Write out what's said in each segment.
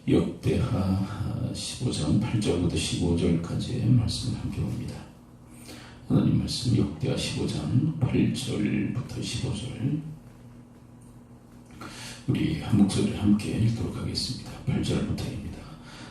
역대하 15장 8절부터 15절까지의 말씀을 함께 봅니다. 하나님 말씀 역대하 15장 8절부터 15절 우리 한 목소리를 함께 읽도록 하겠습니다. 8절부터입니다.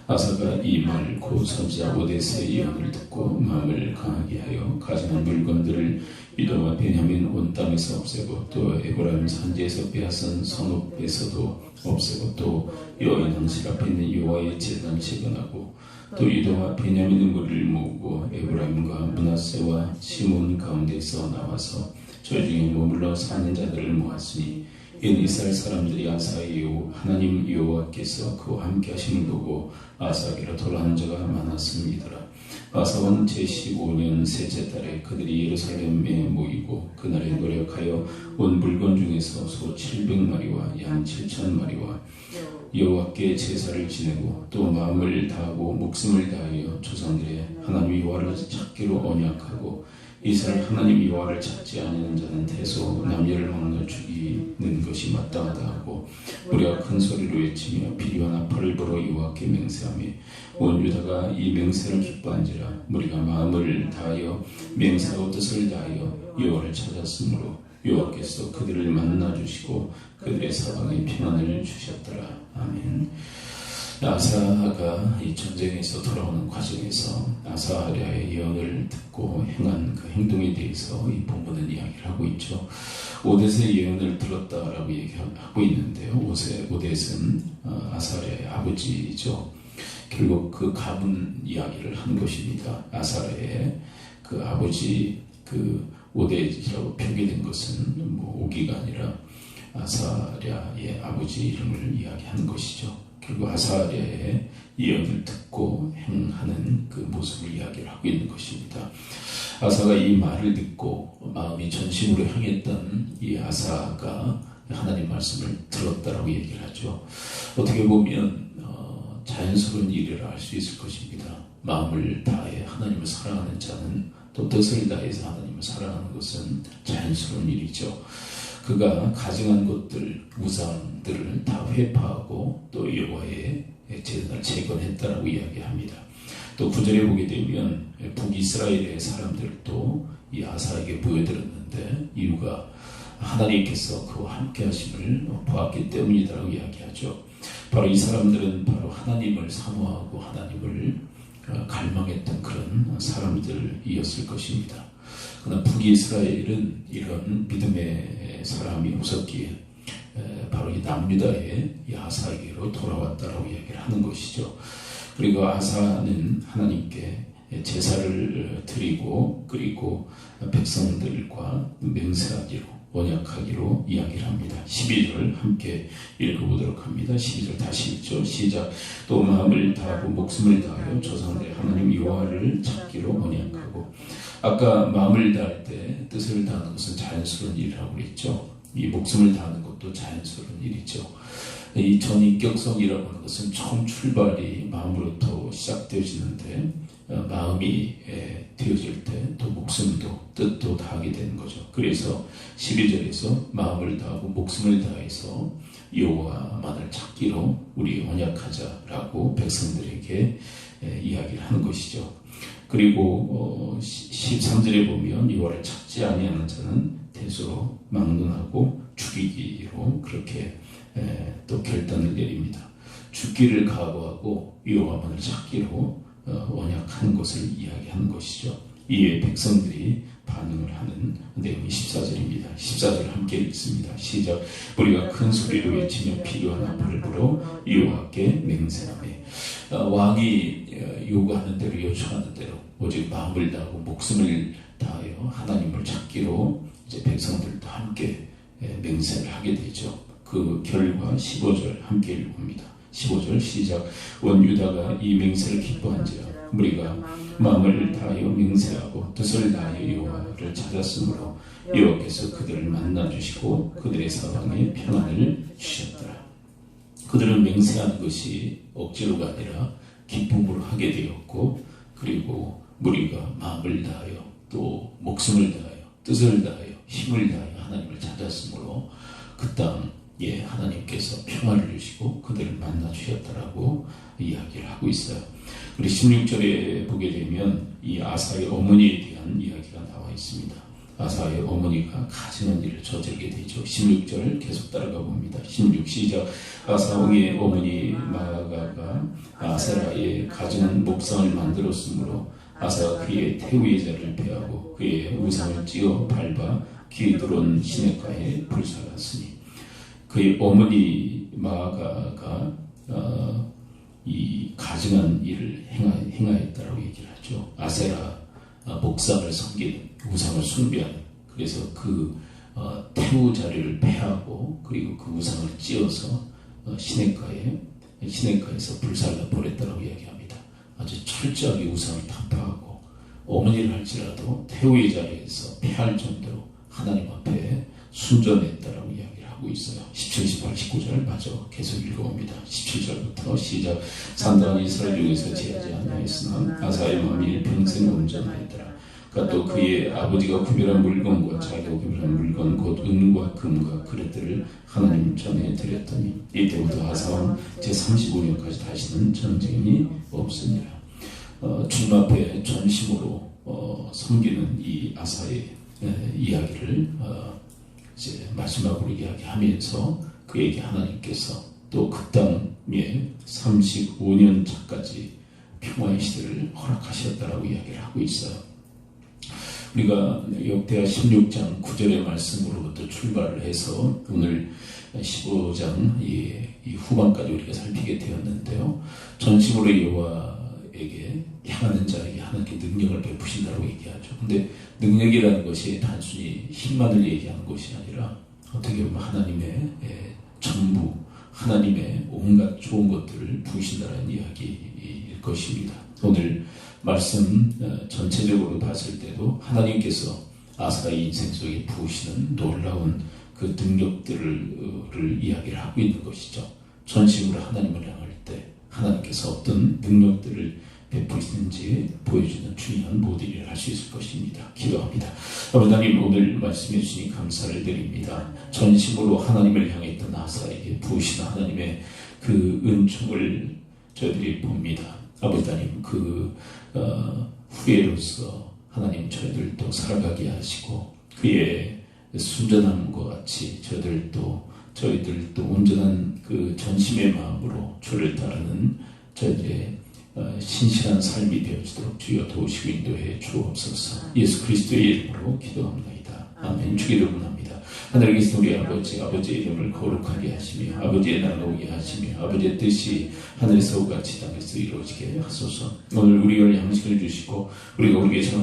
아사가 이 말 곧 선지자 오데스의 예언을 듣고 마음을 강하게 하여 가져간 물건들을 유다와 베냐민 온 땅에서 없애고 또 에브라임 산지에서 빼앗은 성읍에서도 없애고 또 여호와의 당실 앞에 있는 여호와의 제단을 재건하고 또 유다와 베냐민의 무리를 모으고 에브라임과 므낫세와 시몬 가운데서 나와서 저희 중에 머물러 사는 자들을 모았으니 이는 이스라엘 사람들이 아사의 하나님 여호와께서 그와 함께 하심을 보고 아사에게로 돌아오는 자가 많았음이더라. 아사원 제15년 셋째 달에 그들이 예루살렘에 모이고 그날에 노력하여 온 물건 중에서 소 700마리와 양 7,000마리와 여호와께 제사를 지내고 또 마음을 다하고 목숨을 다하여 조상들의 하나님 여호와를 찾기로 언약하고 이스라엘 하나님 여호와를 찾지 아니하는 자는 태소 남녀를 막나 죽이는 것이 마땅하다 하고 우리가 큰 소리로 외치며 비리와 나팔을 불어 여호와께 맹세하며 온 유다가 이 맹세를 기뻐한지라. 우리가 마음을 다하여 맹세하고 뜻을 다하여 여호와를 찾았으므로 여호와께서 그들을 만나 주시고 그들의 사방에 평안을 주셨더라. 아멘. 아사가 이 전쟁에서 돌아오는 과정에서 아사랴의 예언을 듣고 행한 그 행동에 대해서 이 본문은 이야기를 하고 있죠. 오데스의 예언을 들었다라고 얘기하고 있는데요. 오데스는 아사랴의 아버지죠. 결국 그 가문 이야기를 한 것입니다. 아사랴의 그 아버지 그 오데스라고 표기된 것은 뭐 오기가 아니라 아사랴의 아버지 이름을 이야기하는 것이죠. 결국 아사랴의 예언을 듣고 행하는 그 모습을 이야기를 하고 있는 것입니다. 아사가 이 말을 듣고 마음이 전심으로 향했던 이 아사가 하나님 말씀을 들었다라고 얘기를 하죠. 어떻게 보면 자연스러운 일이라 할 수 있을 것입니다. 마음을 다해 하나님을 사랑하는 자는 또 뜻을 다해서 하나님을 사랑하는 것은 자연스러운 일이죠. 그가 가증한 것들, 우상들을 다 회파하고 또 여호와의 제단을 재건했다라고 이야기합니다. 또 9절에 보게 되면 북이스라엘의 사람들도 이 아사에게 보여드렸는데 이유가 하나님께서 그와 함께 하심을 보았기 때문이다라고 이야기하죠. 바로 이 사람들은 바로 하나님을 사모하고 하나님을 갈망했던 그런 사람들이었을 것입니다. 그러나 북이스라엘은 이런 믿음의 사람이 없었기에 바로 이 남유다의 이 아사에게로 돌아왔다라고 이야기를 하는 것이죠. 그리고 아사는 하나님께 제사를 드리고 그리고 백성들과 맹세하기로 언약하기로 이야기를 합니다. 12절 함께 읽어보도록 합니다. 12절 다시 읽죠. 시작. 또 마음을 다하고 목숨을 다하여 조상들의 하나님 여호와를 찾기로 언약하고. 아까 마음을 다할 때 뜻을 다하는 것은 자연스러운 일이라고 그랬죠. 이 목숨을 다하는 것도 자연스러운 일이죠. 이 전인격성이라고 하는 것은 처음 출발이 마음으로부터 시작되어지는데 마음이 되어질 때 또 목숨도 뜻도 다하게 되는 거죠. 그래서 12절에서 마음을 다하고 목숨을 다해서 여호와만을 찾기로 우리 언약하자라고 백성들에게 이야기를 하는 것이죠. 그리고 13절에 보면 여호와를 찾지 아니하는 자는 대수로 막론하고 죽이기로 그렇게 또 결단을 내립니다. 죽기를 각오하고 여호와만을 찾기로 언약하는 것을 이야기하는 것이죠. 이에 백성들이 반응을 하는 내용이 14절입니다. 14절 함께 읽습니다. 시작. 우리가 큰 소리로 외치며 필요한 나팔을 불어 여호와께 맹세하며. 왕이 요구하는 대로 요청하는 대로 오직 마음을 다하고 목숨을 다하여 하나님을 찾기로 이제 백성들도 함께 맹세를 하게 되죠. 그 결과 15절 함께 읽어봅니다. 15절 시작. 온 유다가 이 맹세를 기뻐한지라. 우리가 마음을 다하여 맹세하고 뜻을 다하여 여호와를 찾았으므로 여호와께서 그들을 만나 주시고 그들의 사방에 평안을 주셨더라. 그들은 맹세하는 것이 억지로가 아니라 기쁨으로 하게 되었고 그리고 우리가 마음을 다하여 또 목숨을 다하여 뜻을 다하여 힘을 다하여 하나님을 찾았으므로 그 땅 하나님께서 평화를 주시고 그들을 만나 주셨다라고 이야기를 하고 있어요. 그리고 16절에 보게 되면 이 아사의 어머니에 대한 이야기가 나와 있습니다. 아사의 어머니가 가증한 일을 저지르게 되죠. 16절 계속 따라가 봅니다. 16 시작. 아사 왕의 어머니 마아가가 아세라의 가증한 목상을 만들었으므로 아사가 그의 태우의 자를 패하고 그의 우상을 찧어 밟아 귀에 들어온 시냇가에 불살랐으니, 그의 어머니 마아가가 이 가증한 일을 행하였다라고 얘기를 하죠. 아세라 목상을 섬기는, 우상을 숭배하는, 그래서 그 태우 자리를 패하고 그리고 그 우상을 찧어서 시냇가에서 불살라 버렸다라고 이야기합니다. 아주 철저하게 우상을 타파하고 어머니를 할지라도 태우의 자리에서 패할 정도로 하나님 앞에 순전했다라고 이야기를 하고 있어요. 17, 18, 19절 마저 계속 읽어봅니다. 17절부터 시작. 산당한 이스라엘 중에서 제하지 아니하였으나 아사의 마음이 일평생 온전하였더라. 그러니까 또 그의 아버지가 구별한 물건과 자기가 구별한 물건 곧 은과 금과 그릇들을 하나님 전에 드렸더니 이때부터 아사왕 제35년까지 다시는 전쟁이 없으니라. 주님 앞에 전심으로 섬기는 이 아사의 이야기를 이제 마지막으로 이야기하면서 그에게 하나님께서 또 그 땅에 35년 차까지 평화의 시대를 허락하셨다라고 이야기를 하고 있어요. 우리가 역대하 16장 9절의 말씀으로부터 출발을 해서 오늘 15장 이 후반까지 우리가 살피게 되었는데요. 전심으로 여호와에게 향하는 자에게 하나님께 능력을 베푸신다고 얘기하죠. 근데 능력이라는 것이 단순히 힘만을 얘기하는 것이 아니라 어떻게 보면 하나님의 전부, 하나님의 온갖 좋은 것들을 부으신다는 이야기일 것입니다. 오늘 말씀 전체적으로 봤을 때도 하나님께서 아사의 인생 속에 부으시는 놀라운 그 능력들을 이야기를 하고 있는 것이죠. 전심으로 하나님을 향할 때 하나님께서 어떤 능력들을 베푸시는지 보여주는 중요한 모델을 할 수 있을 것입니다. 기도합니다. 아버지 하나님, 오늘 말씀해 주시니 감사를 드립니다. 전심으로 하나님을 향했던 아사에게 부으시는 하나님의 그 은총을 저희들이 봅니다. 아버지 하나님, 그 후예로서 하나님 저희들도 살아가게 하시고 그의 순전함과 같이 저희들도 온전한 그 전심의 마음으로 주를 따르는 저희들의 신실한 삶이 되어지도록 주여 도우시고 인도해 주옵소서. 예수 그리스도의 이름으로 기도합니다. 아멘. 주기도문합니다. 하늘에 계신 우리 아버지의 이름을 거룩하게 하시며 아버지의 나라가 오게 하시며 아버지의 뜻이 하늘에서 같이 땅에서 이루어지게 하소서. 오늘 우리가 양식을 주시고 우리가 우리에게